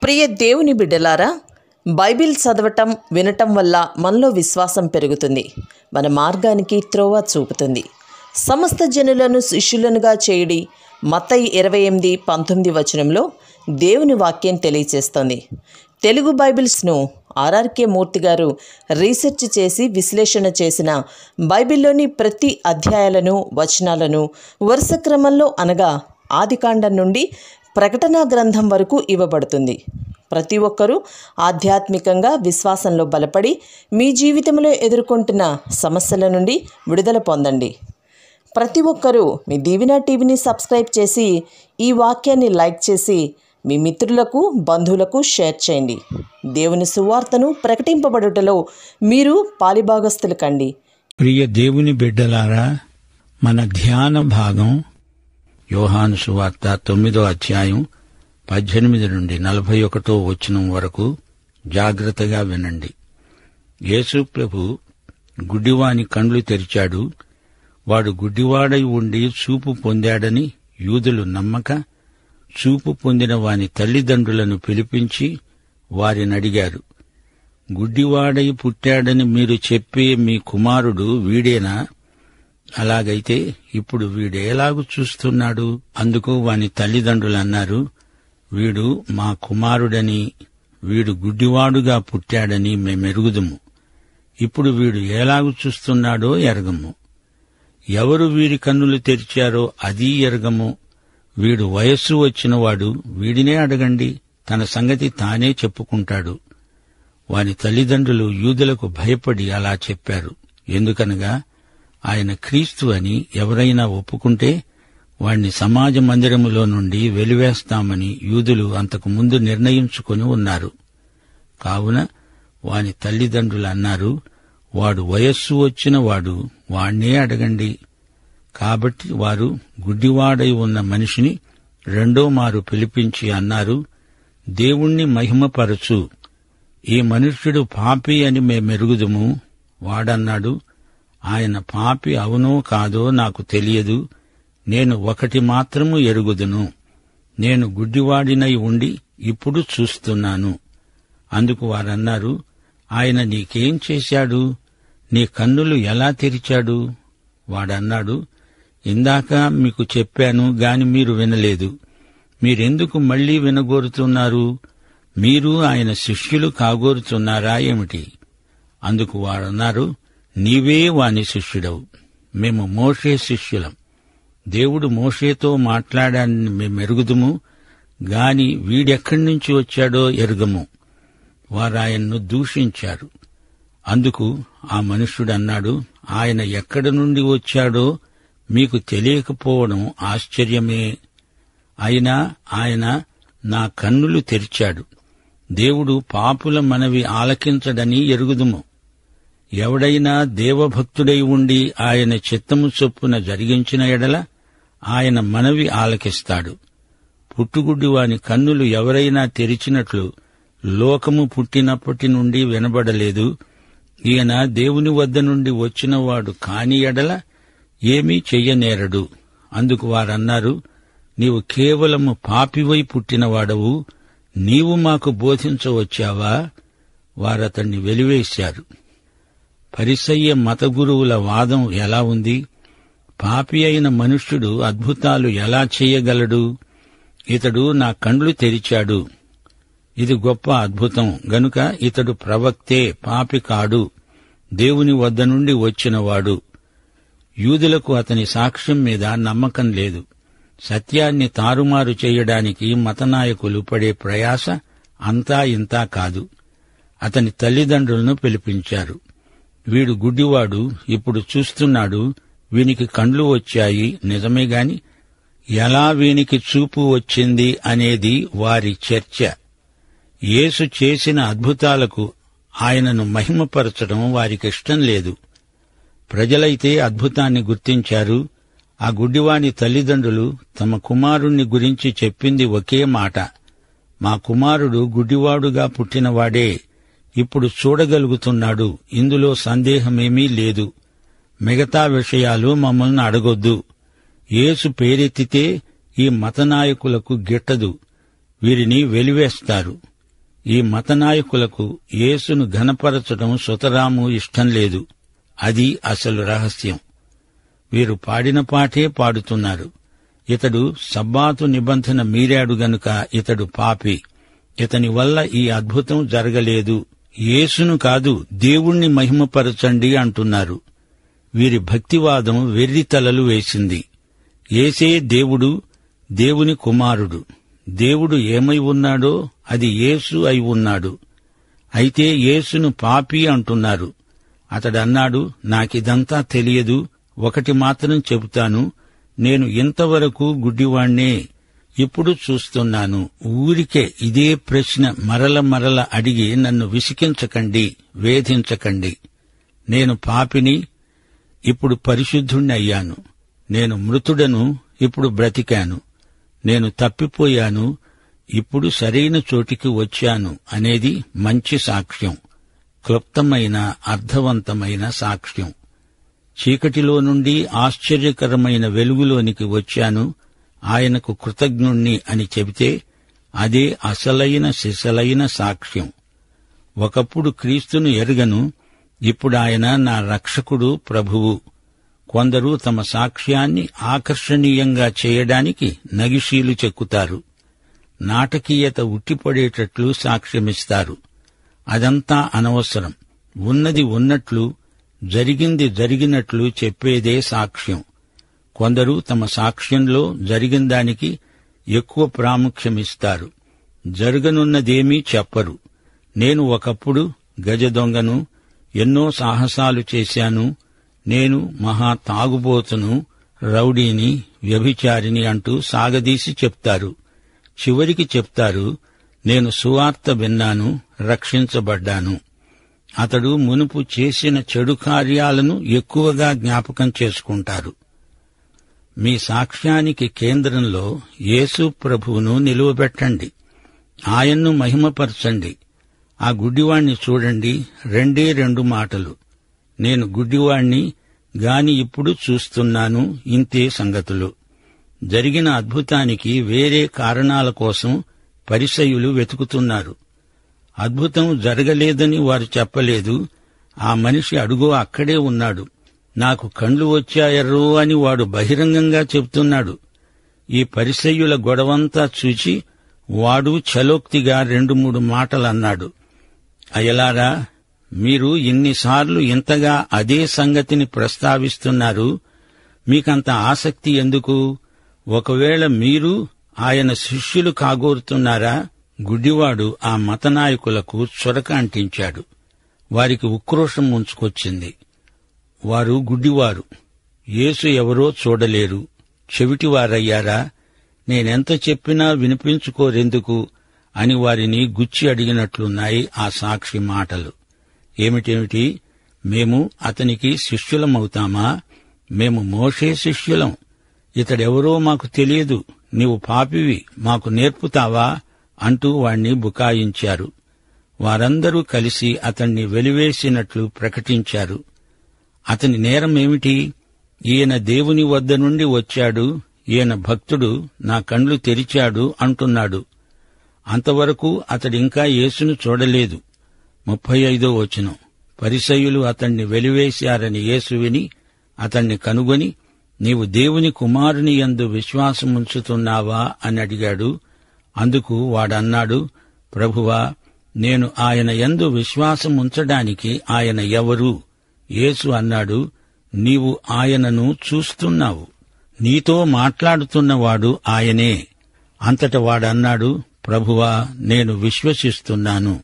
ప్రియ దేవుని బిడ్డలారా, బైబిల్ చదవటం వినటం వల్ల మనలో విశ్వాసం పెరుగుతుంది. మన మార్గానికి త్రోవ చూపుతుంది. సమస్త జనులను శిష్యులనుగా చేయడి మత్తయి 28:19 వచనంలో దేవుని వాక్యం తెలియచేస్తోంది. తెలుగు బైబిల్స్ను ఆర్ఆర్కే మూర్తి గారు రీసెర్చ్ చేసి విశ్లేషణ చేసిన బైబిల్లోని ప్రతి అధ్యాయాలను వచనాలను వరుస క్రమంలో అనగా ఆదికాండం నుండి ప్రకటనా గ్రంథం వరకు ఇవ్వబడుతుంది. ప్రతి ఒక్కరూ ఆధ్యాత్మికంగా విశ్వాసంలో బలపడి మీ జీవితంలో ఎదుర్కొంటున్న సమస్యల నుండి విడుదల పొందండి. ప్రతి ఒక్కరూ మీ దీవెన టీవీని సబ్స్క్రైబ్ చేసి ఈ వాక్యాన్ని లైక్ చేసి మీ మిత్రులకు బంధువులకు షేర్ చేయండి. దేవుని సువార్తను ప్రకటింపబడుటలో మీరు పాలిభాగస్తులు కండి. ప్రియ దేవుని బిడ్డలారా, మన ధ్యాన భాగం యోహాను సువార్త 9వ అధ్యాయం 18 నుండి 41వ వచనం వరకు జాగ్రత్తగా వినండి. యేసు ప్రభు గుడ్డివాని కండ్లు తెరిచాడు. వాడు గుడ్డివాడై ఉండి చూపు పొందాడని యూదులు నమ్మక చూపు పొందిన వాని తల్లిదండ్రులను పిలిపించి వారినడిగారు, గుడ్డివాడై పుట్టాడని మీరు చెప్పే మీ కుమారుడు వీడేనా? అలాగైతే ఇప్పుడు వీడేలాగు చూస్తున్నాడు? అందుకు వాని తల్లిదండ్రులన్నారు, వీడు మా కుమారుడని, వీడు గుడ్డివాడుగా పుట్టాడని మేమెరుగుదుము. ఇప్పుడు వీడు ఎలాగు చూస్తున్నాడో ఎరగము. ఎవరు వీడి కన్నులు తెరిచారో అదీ ఎరగము. వీడు వయస్సు వచ్చినవాడు, వీడినే అడగండి, తన సంగతి తానే చెప్పుకుంటాడు. వాని తల్లిదండ్రులు యూదులకు భయపడి అలా చెప్పారు. ఎందుకనగా ఆయన క్రీస్తు అని ఎవరైనా ఒప్పుకుంటే వాణ్ణి సమాజ మందిరములో నుండి వెలివేస్తామని యూదులు అంతకు ముందు నిర్ణయించుకొని ఉన్నారు. కావున వాని తల్లిదండ్రులు అన్నారు, వాడు వయస్సు వచ్చినవాడు, వాణ్ణే అడగండి. కాబట్టి వారు గుడ్డివాడై ఉన్న మనిషిని రెండో మారు పిలిపించి అన్నారు, దేవుణ్ణి మహిమపరచు, ఈ మనుష్యుడు పాపి అని మేమెరుగుదుము. వాడన్నాడు, ఆయన పాపి అవునో కాదో నాకు తెలియదు. నేను ఒకటి మాత్రము ఎరుగుదును, నేను గుడ్డివాడినై ఉండి ఇప్పుడు చూస్తున్నాను. అందుకు వారన్నారు, ఆయన నీకేం చేశాడు? నీ కన్నులు ఎలా తెరిచాడు? వాడన్నాడు, ఇందాక మీకు చెప్పాను గాని మీరు వినలేదు. మీరెందుకు మళ్లీ వినగోరుతున్నారు? మీరు ఆయన శిష్యులు కాగోరుతున్నారా ఏమిటి? అందుకు వారన్నారు, నీవే వాని శిష్యుడవు, మేము మోషే శిష్యులం. దేవుడు మోషేతో మాట్లాడానని మేమెరుగుదుము గాని వీడెక్కడి నుంచి వచ్చాడో ఎరుగము. వారాయన్ను దూషించారు. అందుకు ఆ మనుష్యుడన్నాడు, ఆయన ఎక్కడి నుండి వచ్చాడో మీకు తెలియకపోవడం ఆశ్చర్యమే. అయినా ఆయన నా కన్నులు తెరిచాడు. దేవుడు పాపుల మనవి ఆలకించడని ఎరుగుదుము. ఎవడైనా దేవభక్తుడై ఉండి ఆయన చిత్తము చొప్పున జరిగించిన ఎడల ఆయన మనవి ఆలకిస్తాడు. పుట్టుగుడ్డి వాని కన్నులు ఎవరైనా తెరిచినట్లు లోకము పుట్టినప్పటి నుండి వినబడలేదు. ఈయన దేవుని వద్ద నుండి వచ్చినవాడు కాని ఎడల ఏమీ చెయ్యనేరడు. అందుకు వారన్నారు, నీవు కేవలము పాపివై పుట్టినవాడవు, నీవు మాకు బోధించవచ్చావా? వారతన్ని వెలివేశారు. పరిసయ్య మత గురువుల వాదం ఎలా ఉంది? పాపి అయిన మనుష్యుడు అద్భుతాలు ఎలా చేయగలడు? ఇతడు నా కండ్లు తెరిచాడు. ఇది గొప్ప అద్భుతం గనుక ఇతడు ప్రవక్తే, పాపి కాడు, దేవుని వద్ద నుండి వచ్చినవాడు. యూదులకు అతని సాక్ష్యం మీద నమ్మకం లేదు. సత్యాన్ని తారుమారు చేయడానికి మతనాయకులు పడే ప్రయాస అంతా ఇంతా కాదు. అతని తల్లిదండ్రులను పిలిపించారు. వీడు గుడ్డివాడు, ఇప్పుడు చూస్తున్నాడు, వీనికి కండ్లు వచ్చాయి నిజమే గాని ఎలా వీనికి చూపు వచ్చింది అనేది వారి చర్చ. యేసు చేసిన అద్భుతాలకు ఆయనను మహిమపరచడం వారికిష్టం లేదు. ప్రజలైతే అద్భుతాన్ని గుర్తించారు. ఆ గుడ్డివాని తల్లిదండ్రులు తమ కుమారుణ్ణి గురించి చెప్పింది ఒకే మాట, మా కుమారుడు గుడ్డివాడుగా పుట్టినవాడే, ఇప్పుడు చూడగలుగుతున్నాడు, ఇందులో సందేహమేమీ లేదు. మిగతా విషయాలు మమ్మల్ని అడగొద్దు. యేసు పేరెత్తితే ఈ మతనాయకులకు గిట్టదు, వీరిని వెలివేస్తారు. ఈ మతనాయకులకు యేసును ఘనపరచడం సుతరాము ఇష్టం లేదు. అది అసలు రహస్యం. వీరు పాడిన పాటే పాడుతున్నారు. ఇతడు సబ్బాతు నిబంధన మీరాడు గనుక ఇతడు పాపి. ఇతని వల్ల ఈ అద్భుతం జరగలేదు. యేసును కాదు, దేవుణ్ణి మహిమపరచండి అంటున్నారు. వీరి భక్తివాదం వెర్రితలలు వేసింది. యేసే దేవుడు, దేవుని కుమారుడు. దేవుడు ఏమై ఉన్నాడో అది యేసు అయి ఉన్నాడు. అయితే యేసును పాపి అంటున్నారు. అతడన్నాడు, నాకిదంతా తెలియదు, ఒకటి మాత్రం చెబుతాను, నేను ఇంతవరకు గుడ్డివాణ్ణే, ఇప్పుడు చూస్తున్నాను. ఊరికే ఇదే ప్రశ్న మరల మరల అడిగి నన్ను విసికించకండి, వేధించకండి. నేను పాపిని, ఇప్పుడు పరిశుద్ధుణ్ణి అయ్యాను. నేను మృతుడను, ఇప్పుడు బ్రతికాను. నేను తప్పిపోయాను, ఇప్పుడు సరైన చోటికి వచ్చాను అనేది మంచి సాక్ష్యం, క్లుప్తమైన అర్థవంతమైన సాక్ష్యం. చీకటిలో నుండి ఆశ్చర్యకరమైన వెలుగులోనికి వచ్చాను, ఆయనకు కృతజ్ఞుణ్ణి అని చెబితే అదే అసలైన సిసలైన సాక్ష్యం. ఒకప్పుడు క్రీస్తును ఎరుగను, ఇప్పుడు ఆయన నా రక్షకుడు, ప్రభువు. కొందరు తమ సాక్ష్యాన్ని ఆకర్షణీయంగా చేయడానికి నగిషీలు చెక్కుతారు. నాటకీయత ఉట్టిపడేటట్లు సాక్ష్యమిస్తారు. అదంతా అనవసరం. ఉన్నది ఉన్నట్లు, జరిగింది జరిగినట్లు చెప్పేదే సాక్ష్యం. కొందరు తమ సాక్ష్యంలో జరిగిన దానికి ఎక్కువ ప్రాముఖ్యమిస్తారు. జరగనున్నదేమీ చెప్పరు. నేను ఒకప్పుడు గజ దొంగను, ఎన్నో సాహసాలు చేశాను, నేను మహా తాగుబోతును, రౌడీని, వ్యభిచారిని అంటూ సాగదీసి చెప్తారు. చివరికి చెప్తారు, నేను సువార్త విన్నాను, రక్షించబడ్డాను. అతడు మునుపు చేసిన చెడు కార్యాలను ఎక్కువగా జ్ఞాపకం చేసుకుంటారు. మీ సాక్ష్యానికి కేంద్రంలో యేసు ప్రభువును నిలువబెట్టండి. ఆయన్ను మహిమపరచండి. ఆ గుడ్డివాణ్ణి చూడండి, రెండే రెండు మాటలు, నేను గుడ్డివాణ్ణి గాని ఇప్పుడు చూస్తున్నాను, ఇంతే సంగతులు. జరిగిన అద్భుతానికి వేరే కారణాల కోసం పరిసయ్యులు వెతుకుతున్నారు. అద్భుతం జరగలేదని వారు చెప్పలేదు. ఆ మనిషి అడుగో అక్కడే ఉన్నాడు. నాకు కండ్లు వచ్చాయర్రో అని వాడు బహిరంగంగా చెప్తున్నాడు. ఈ పరిసయ్యుల గొడవంతా చూచి వాడు ఛలోక్తిగా 2-3 మాటలన్నాడు. అయ్యలారా, మీరు ఇన్నిసార్లు ఇంతగా అదే సంగతిని ప్రస్తావిస్తున్నారు, మీకంత ఆసక్తి ఎందుకు? ఒకవేళ మీరు ఆయన శిష్యులు కాగోరుతున్నారా? గుడ్డివాడు ఆ మతనాయకులకు చురక అంటించాడు. వారికి ఉక్రోషం ముంచుకొచ్చింది. వారు గుడ్డివారు, యేసు ఎవరో చూడలేరు, చెవిటివారయ్యారా? నేనెంత చెప్పినా వినిపించుకోరెందుకు అని వారిని గుచ్చి అడిగినట్లున్నాయి ఆ సాక్షి మాటలు. ఏమిటేమిటి? మేము అతనికి శిష్యులమవుతామా? మేము మోషే శిష్యులం. ఇతడెవరో మాకు తెలియదు, నీవు పాపివి, మాకు నేర్పుతావా అంటూ వాణ్ణి బుకాయించారు. వారందరూ కలిసి అతణ్ణి వెలివేసినట్లు ప్రకటించారు. అతని నేరమేమిటి? ఈయన దేవుని వద్ద నుండి వచ్చాడు, ఈయన భక్తుడు, నా కండ్లు తెరిచాడు అంటున్నాడు. అంతవరకు అతడింకా యేసును చూడలేదు. 35వ వచనం. పరిసయ్యులు అతణ్ణి వెలివేశారని యేసు విని అతణ్ణి కనుగొని, నీవు దేవుని కుమారుని యందు విశ్వాసముంచుతున్నావా అని అడిగాడు. అందుకు వాడన్నాడు, ప్రభువా, నేను ఆయన యందు విశ్వాసముంచడానికి ఆయన ఎవరు? యేసు అన్నాడు, నీవు ఆయనను చూస్తున్నావు, నీతో మాట్లాడుతున్నవాడు ఆయనే. అంతట వాడన్నాడు, ప్రభువా, నేను విశ్వసిస్తున్నాను.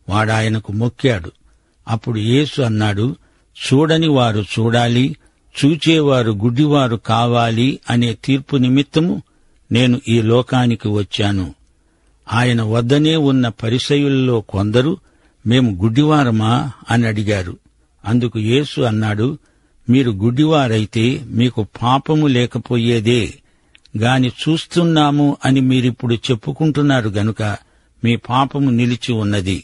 వాడాయనకు మొక్కాడు. అప్పుడు యేసు అన్నాడు, చూడని వారు చూడాలి, చూచేవారు గుడ్డివారు కావాలి అనే తీర్పు నిమిత్తము నేను ఈ లోకానికి వచ్చాను. ఆయన వద్దనే ఉన్న పరిసయ్యులలో కొందరు, మేము గుడ్డివారమా అని అడిగారు. అందుకు యేసు అన్నాడు, మీరు గుడ్డివారైతే మీకు పాపము లేకపోయేదే గాని చూస్తున్నాము అని మీరిప్పుడు చెప్పుకుంటున్నారు గనుక మీ పాపము నిలిచి ఉన్నది.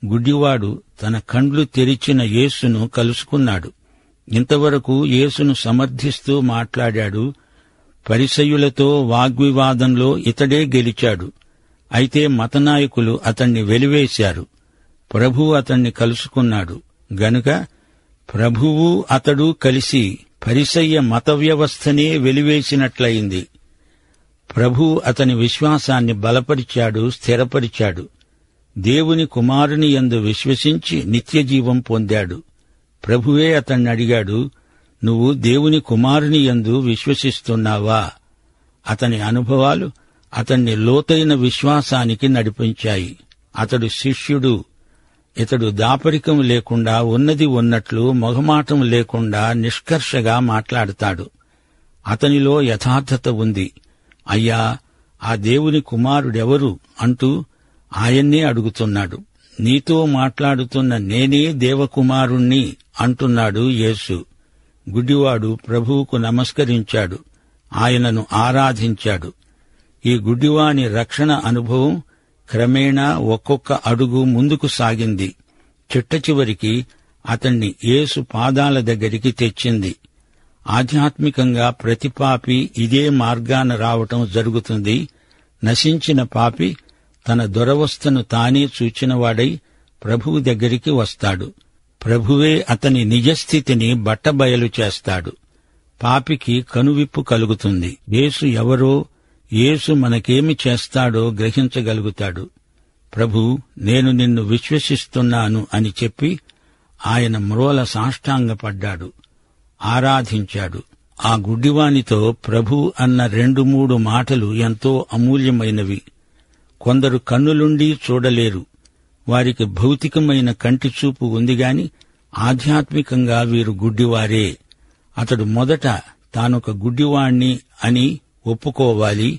గుడ్డివాడు తన కండ్లు తెరిచిన యేసును కలుసుకున్నాడు. ఇంతవరకు యేసును సమర్థిస్తూ మాట్లాడాడు. పరిసయ్యులతో వాగ్వివాదంలో ఇతడే గెలిచాడు. అయితే మతనాయకులు అతణ్ణి వెలివేశారు. ప్రభువు అతణ్ణి కలుసుకున్నాడు గనుక ప్రభువు అతడు కలిసి పరిసయ్య మత వ్యవస్థనే వెలివేసినట్లయింది. ప్రభువు అతని విశ్వాసాన్ని బలపరిచాడు, స్థిరపరిచాడు. దేవుని కుమారుని యందు విశ్వసించి నిత్యజీవం పొందాడు. ప్రభువే అతన్ని అడిగాడు, నువ్వు దేవుని కుమారుని యందు విశ్వసిస్తున్నావా? అతని అనుభవాలు అతన్ని లోతైన విశ్వాసానికి నడిపించాయి. అతడు శిష్యుడు. ఇతడు దాపరికం లేకుండా ఉన్నది ఉన్నట్లు మొహమాటం లేకుండా నిష్కర్షగా మాట్లాడతాడు. అతనిలో యథార్థత ఉంది. అయ్యా, ఆ దేవుని కుమారుడెవరు అంటూ ఆయన్నే అడుగుతున్నాడు. నీతో మాట్లాడుతున్న నేనే దేవకుమారుణ్ణి అంటున్నాడు యేసు. గుడ్డివాడు ప్రభువుకు నమస్కరించాడు, ఆయనను ఆరాధించాడు. ఈ గుడ్డివాని రక్షణ అనుభవం క్రమేణా ఒక్కొక్క అడుగు ముందుకు సాగింది. చిట్టచివరికి అతణ్ణి యేసు పాదాల దగ్గరికి తెచ్చింది. ఆధ్యాత్మికంగా ప్రతి పాపి ఇదే మార్గాన రావటం జరుగుతుంది. నశించిన పాపి తన దురవస్థను తానే చూచినవాడై ప్రభువు దగ్గరికి వస్తాడు. ప్రభువే అతని నిజస్థితిని బట్టబయలు చేస్తాడు. పాపికి కనువిప్పు కలుగుతుంది. యేసు ఎవరో, యేసు మనకేమి చేస్తాడో గ్రహించగలుగుతాడు. ప్రభూ, నేను నిన్ను విశ్వసిస్తున్నాను అని చెప్పి ఆయన మ్రోల సాష్టాంగపడ్డాడు, ఆరాధించాడు. ఆ గుడ్డివానితో ప్రభు అన్న 2-3 మాటలు ఎంతో అమూల్యమైనవి. కొందరు కన్నులుండి చూడలేరు. వారికి భౌతికమైన కంటిచూపు ఉందిగాని ఆధ్యాత్మికంగా వీరు గుడ్డివారే. అతడు మొదట తానొక గుడ్డివాణ్ణి అని ఒప్పుకోవాలి.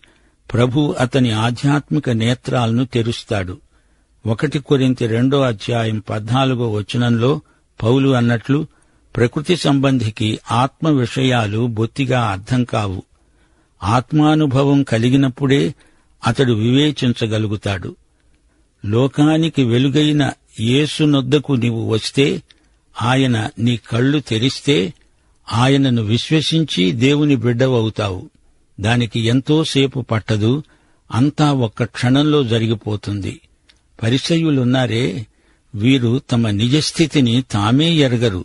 ప్రభు అతని ఆధ్యాత్మిక నేత్రాలను తెరుస్తాడు. 1 కొరింథీ 2:14 పౌలు అన్నట్లు ప్రకృతి సంబంధికి ఆత్మ విషయాలు బొత్తిగా అర్థం కావు. ఆత్మానుభవం కలిగినప్పుడే అతడు వివేచించగలుగుతాడు. లోకానికి వెలుగైన యేసునొద్దకు నీవు వస్తే, ఆయన నీ కళ్ళు తెరిస్తే, ఆయనను విశ్వసించి దేవుని బిడ్డవవుతావు. దానికి ఎంతోసేపు పట్టదు, అంతా ఒక్క క్షణంలో జరిగిపోతుంది. పరిసయ్యులున్నారే, వీరు తమ నిజస్థితిని తామే ఎరగరు.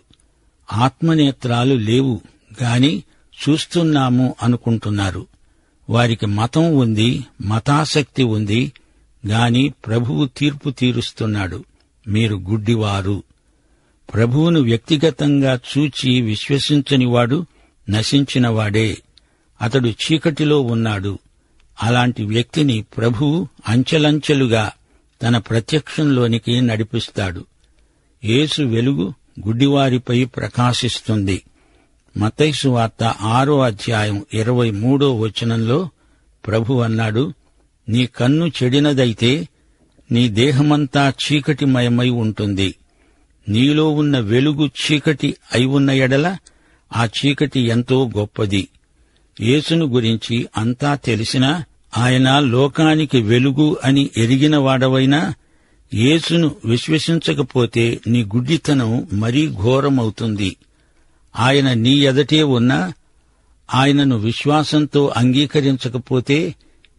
ఆత్మనేత్రాలు లేవు గాని చూస్తున్నాము అనుకుంటున్నారు. వారికి మతం ఉంది, మతాసక్తి ఉంది గాని ప్రభువు తీర్పు తీరుస్తున్నాడు. మీరు గుడ్డివారు. ప్రభువును వ్యక్తిగతంగా చూచి విశ్వసించనివాడు నశించినవాడే. అతడు చీకటిలో ఉన్నాడు. అలాంటి వ్యక్తిని ప్రభువు అంచెలంచెలుగా తన ప్రత్యక్షంలోనికి నడిపిస్తాడు. యేసు వెలుగు గుడ్డివారిపై ప్రకాశిస్తుంది. మత్తయి సువార్త 6:23 ప్రభు అన్నాడు, నీ కన్ను చెడినదైతే నీ దేహమంతా చీకటిమయమై ఉంటుంది. నీలో ఉన్న వెలుగు చీకటి అయి ఉన్న ఎడల ఆ చీకటి ఎంతో గొప్పది. యేసును గురించి అంతా తెలిసినా, ఆయన లోకానికి వెలుగు అని ఎరిగినవాడవైనా, యేసును విశ్వసించకపోతే నీ గుడ్డితనం మరీ ఘోరమవుతుంది. ఆయన నీ ఎదటే ఉన్నా, ఆయనను విశ్వాసంతో అంగీకరించకపోతే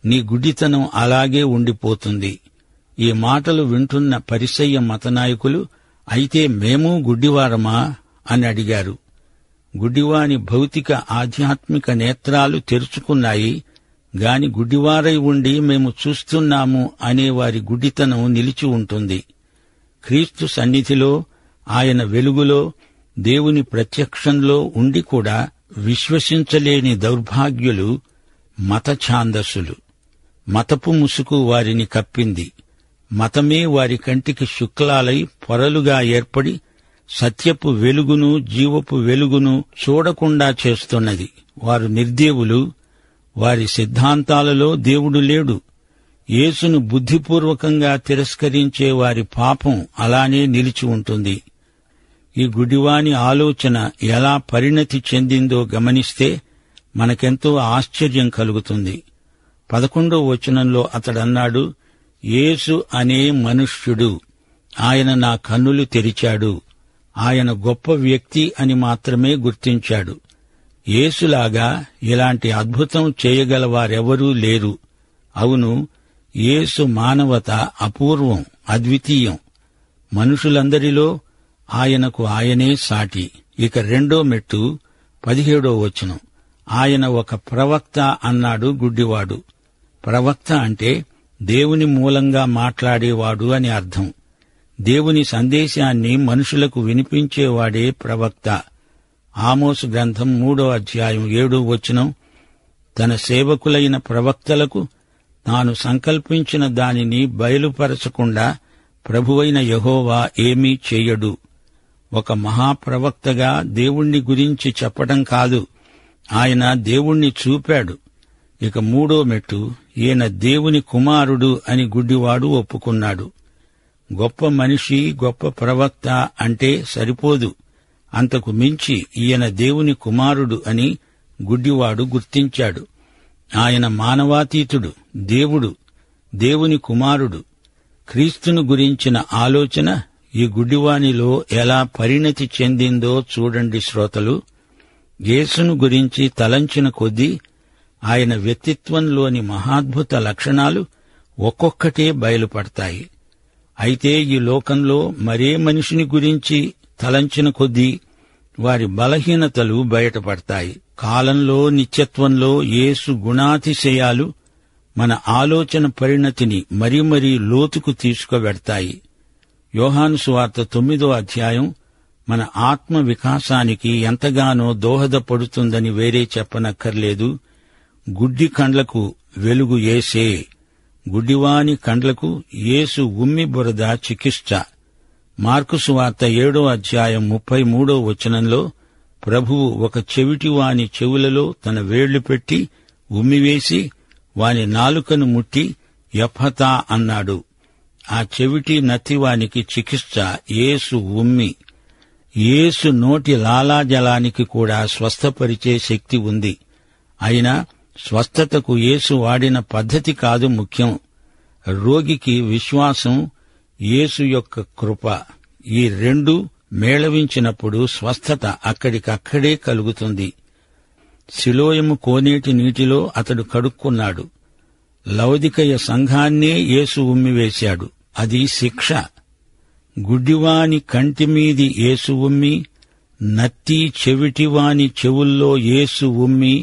నీ గుడ్డితనం అలాగే ఉండిపోతుంది. ఈ మాటలు వింటున్న పరిసయ్య మతనాయకులు, అయితే మేము గుడ్డివారమా అని అడిగారు. గుడ్డివాని భౌతిక ఆధ్యాత్మిక నేత్రాలు తెరుచుకున్నాయి గాని గుడ్డివారై ఉండి మేము చూస్తున్నాము అనే వారి గుడ్డితనం నిలిచి ఉంటుంది. క్రీస్తు సన్నిధిలో, ఆయన వెలుగులో, దేవుని ప్రత్యక్షంలో ఉండి కూడా విశ్వసించలేని దౌర్భాగ్యులు మత ఛాందసులు. మతపు ముసుగు వారిని కప్పింది. మతమే వారి కంటికి శుక్లాలై పొరలుగా ఏర్పడి సత్యపు వెలుగును, జీవపు వెలుగును చూడకుండా చేస్తున్నది. వారు నిర్దేవులు. వారి సిద్ధాంతాలలో దేవుడు లేడు. యేసును బుద్ధిపూర్వకంగా తిరస్కరించే వారి పాపం అలానే నిలిచి ఉంటుంది. ఈ గుడివాని ఆలోచన ఎలా పరిణతి చెందిందో గమనిస్తే మనకెంతో ఆశ్చర్యం కలుగుతుంది. 11 అతడన్నాడు, యేసు అనే మనుష్యుడు, ఆయన నా కన్నులు తెరిచాడు. ఆయన గొప్ప వ్యక్తి అని మాత్రమే గుర్తించాడు. యేసులాగా ఇలాంటి అద్భుతం చేయగలవారెవరూ లేరు. అవును, యేసు మానవత అపూర్వం, అద్వితీయం. మనుషులందరిలో ఆయనకు ఆయనే సాటి. ఇక రెండో మెట్టు 17వ వచనం. ఆయన ఒక ప్రవక్త అన్నాడు గుడ్డివాడు. ప్రవక్త అంటే దేవుని మూలంగా మాట్లాడేవాడు అని అర్థం. దేవుని సందేశాన్ని మనుషులకు వినిపించేవాడే ప్రవక్త. ఆమోసు గ్రంథం 3వ అధ్యాయం 7వ వచనం. తన సేవకులైన ప్రవక్తలకు తాను సంకల్పించిన దానిని బయలుపరచకుండా ప్రభువైన యెహోవా ఏమీ చెయ్యడు. ఒక మహాప్రవక్తగా దేవుణ్ణి గురించి చెప్పడం కాదు, ఆయన దేవుణ్ణి చూపాడు. ఇక మూడో మెట్టు, ఈయన దేవుని కుమారుడు అని గుడ్డివాడు ఒప్పుకున్నాడు. గొప్ప మనిషి, గొప్ప ప్రవక్త అంటే సరిపోదు, అంతకు మించి ఈయన దేవుని కుమారుడు అని గుడ్డివాడు గుర్తించాడు. ఆయన మానవాతీతుడు, దేవుడు, దేవుని కుమారుడు. క్రీస్తును గురించిన ఆలోచన ఈ గుడ్డివానిలో ఎలా పరిణతి చెందిందో చూడండి శ్రోతలు. యేసును గురించి తలంచిన కొద్దీ ఆయన వ్యక్తిత్వంలోని మహాద్భుత లక్షణాలు ఒక్కొక్కటే బయలుపడతాయి. అయితే ఈ లోకంలో మరే మనిషిని గురించి తలంచిన కొద్దీ వారి బలహీనతలు బయటపడతాయి. కాలంలో, నిత్యత్వంలో యేసు గుణాతిశయాలు మన ఆలోచన పరిణతిని మరీ లోతుకు తీసుకువెడతాయి. యోహాను సువార్త 9వ అధ్యాయం మన ఆత్మ వికాసానికి ఎంతగానో దోహదపడుతుందని వేరే చెప్పనక్కర్లేదు. గుడ్డి కండ్లకు వెలుగు యేసే. గుడ్డివాని కండ్లకు యేసు ఉమ్మి బురద చికిత్స. మార్కు సువార్త 7వ అధ్యాయం 33వ వచనంలో ప్రభువు ఒక చెవిటివాని చెవులలో తన వేళ్లు పెట్టి ఉమ్మివేసి వాని నాలుకను ముట్టి ఎఫ్ఫతా అన్నాడు. ఆ చెవిటి నత్తివానికి చికిత్స యేసు ఉమ్మి. యేసు నోటి లాలాజలానికి కూడా స్వస్థపరిచే శక్తి ఉంది. అయినా స్వస్థతకు యేసు వాడిన పద్ధతి కాదు ముఖ్యం. రోగికి విశ్వాసం, యేసు యొక్క కృప, ఈ రెండు మేళవించినప్పుడు స్వస్థత అక్కడికక్కడే కలుగుతుంది. సిలోయము కోనేటి నీటిలో అతడు కడుక్కున్నాడు. లవదికయ సంఘాన్నే యేసు ఉమ్మివేశాడు. అది శిక్ష. గుడ్డివాని కంటిమీది యేసు ఉమ్మి, నత్తి చెవిటివాని చెవుల్లో యేసు ఉమ్మి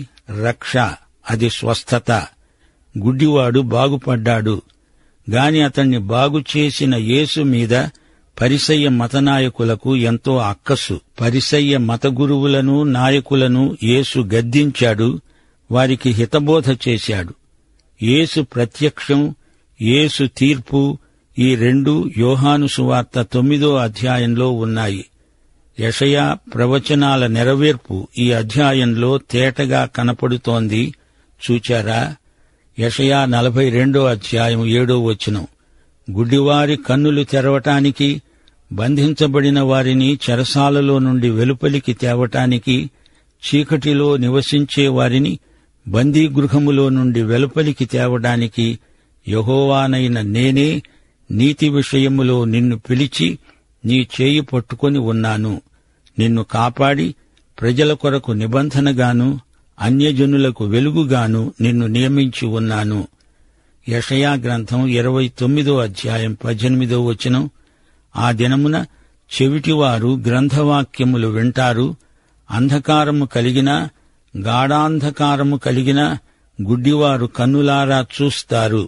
రక్ష. అది స్వస్థత. గుడ్డివాడు బాగుపడ్డాడు. గాని అతణ్ణి బాగుచేసిన యేసు మీద పరిసయ్య మతనాయకులకు ఎంతో అక్కసు. పరిసయ్య మత గురువులను, నాయకులను యేసు గద్దించాడు, వారికి హితబోధ చేశాడు. యేసు ప్రత్యక్షం, యేసు తీర్పు, ఈ రెండు యోహాను సువార్త 9వ అధ్యాయంలో ఉన్నాయి. యెషయా ప్రవచనాల నెరవేర్పు ఈ అధ్యాయంలో తేటగా కనపడుతోంది. చూచారా? యెషయా 42వ అధ్యాయం 7వ వచనం. గుడ్డివారి కన్నులు తెరవటానికి, బంధించబడిన వారిని చెరసాలలో నుండి వెలుపలికి తేవటానికి, చీకటిలో నివసించే వారిని బందీగృహములో నుండి వెలుపలికి తేవడానికి యెహోవానైన నేనే నీతి విషయములో నిన్ను పిలిచి నీ చేయి పట్టుకొని ఉన్నాను. నిన్ను కాపాడి ప్రజల కొరకు నిబంధనగాను అన్యజనులకు వెలుగుగాను నిన్ను నియమించి ఉన్నాను. యెషయా గ్రంథం 29వ అధ్యాయం 18వ వచనం. ఆ దినమున చెవిటివారు గ్రంథవాక్యములు వింటారు. అంధకారము కలిగినా, గాఢాంధకారము కలిగినా గుడ్డివారు కన్నులారా చూస్తారు.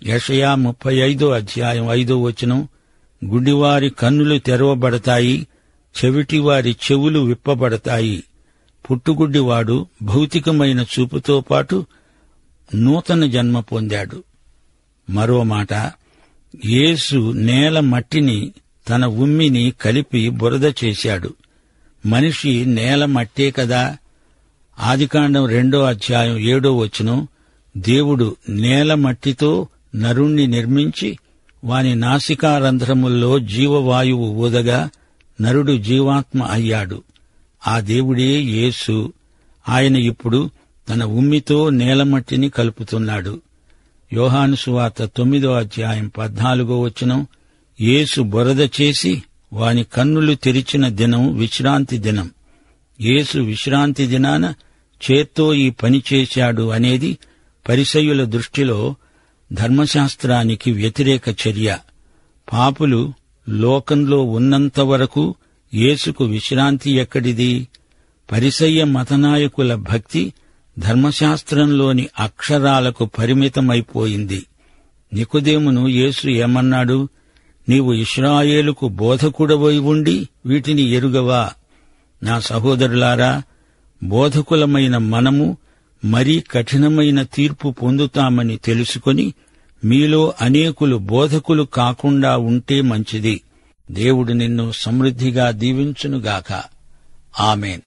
యెషయా 35వ అధ్యాయం 5వ వచనం. గుడ్డివారి కన్నులు తెరవబడతాయి, చెవిటివారి చెవులు విప్పబడతాయి. పుట్టుగుడ్డివాడు భౌతికమైన చూపుతో పాటు నూతన జన్మ పొందాడు. మరో మాట, యేసు నేల మట్టిని తన ఉమ్మిని కలిపి బురద చేశాడు. మనిషి నేల మట్టే కదా. ఆదికాండం 2వ అధ్యాయం 7వ వచనం. దేవుడు నేల మట్టితో నరుణ్ణి నిర్మించి వాని నాసికారంధ్రముల్లో జీవవాయువు ఊదగా నరుడు జీవాత్మ అయ్యాడు. ఆ దేవుడే యేసు. ఆయన ఇప్పుడు తన ఉమ్మితో నేలమట్టిని కలుపుతున్నాడు. యోహాను సువార్త 9వ అధ్యాయం 14వ వచనం. యేసు బురద చేసి వాని కన్నులు తెరిచిన దినం విశ్రాంతి దినం. యేసు విశ్రాంతి దినాన చేత్తో ఈ పని చేశాడు అనేది పరిసయ్యుల దృష్టిలో ధర్మశాస్త్రానికి వ్యతిరేక చర్య. పాపులు లోకంలో ఉన్నంతవరకు యేసుకు విశ్రాంతి ఎక్కడిది? పరిసయ్య మతనాయకుల భక్తి ధర్మశాస్త్రంలోని అక్షరాలకు పరిమితమైపోయింది. నికోదేమును యేసు ఏమన్నాడు? నీవు ఇశ్రాయేలుకు బోధకుడవై ఉండి వీటిని ఎరుగవా? నా సహోదరులారా, బోధకులమైన మనము మరీ కఠినమైన తీర్పు పొందుతామని తెలుసుకొని మీలో అనేకులు బోధకులు కాకుండా ఉంటే మంచిది. దేవుడు నిన్ను సమృద్ధిగా దీవించునుగాక. ఆమేన్.